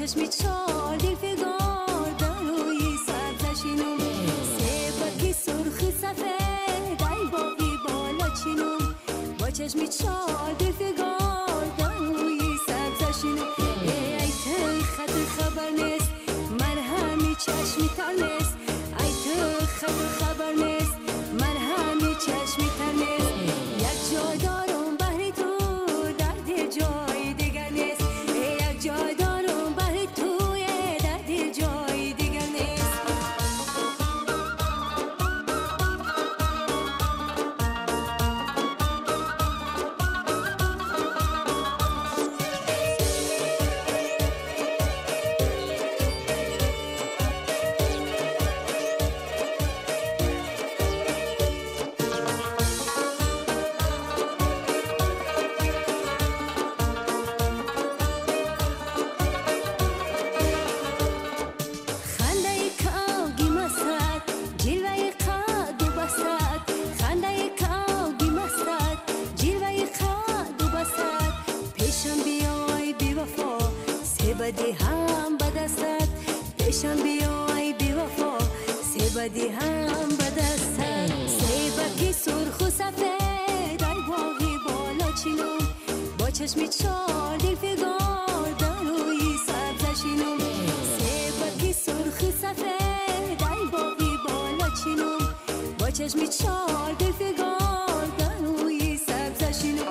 چشمی چال دلفگار در روی سبزشینم سبکی سرخ سفید ای باقی بالا چینم با چشمی چال دلفگار در روی سبزشینم ای تو خبر نیست من همی چشمی تر نیست ای تو خبر نیست من همی چشمی تر نیست یک جای دارم بهر تو درد جای دیگر نیست یک جای دارم بدی هم بدستت پیشم بیای بی وفا بدی هم بدستت سیبکی سرخ و سفید ای باقی بالا چینم با چشمی چال دلفگار در روی سبزشینم سیبکی سرخ سفید ای باقی بالا چینم با چشمی چال دلفگار در روی سبزشینم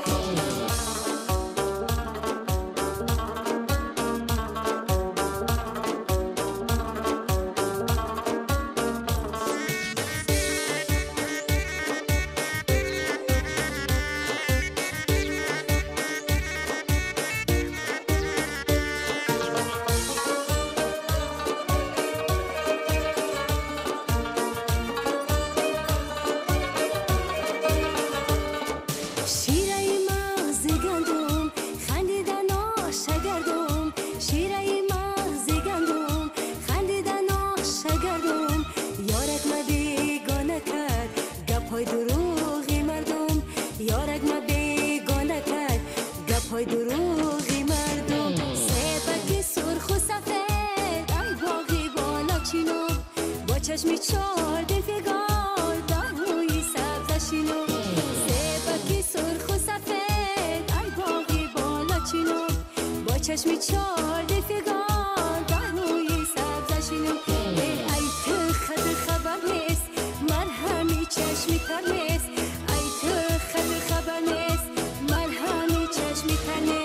گپای دروغی مردم یارک ما بیگانه کرد گپای دروغی مردم سبکی سرخ و سفید ای باقی بالا چینم با چشمی چال دلفگار در روی سبزشینم سبکی سرخ و سفید ای باقی بالا چینم با چشمی چال دلفگار در روی سبزشینم ای تو خبر نیست من همی چشمی تر نیست ای تو خبر نیست من همی چشمی تر نیست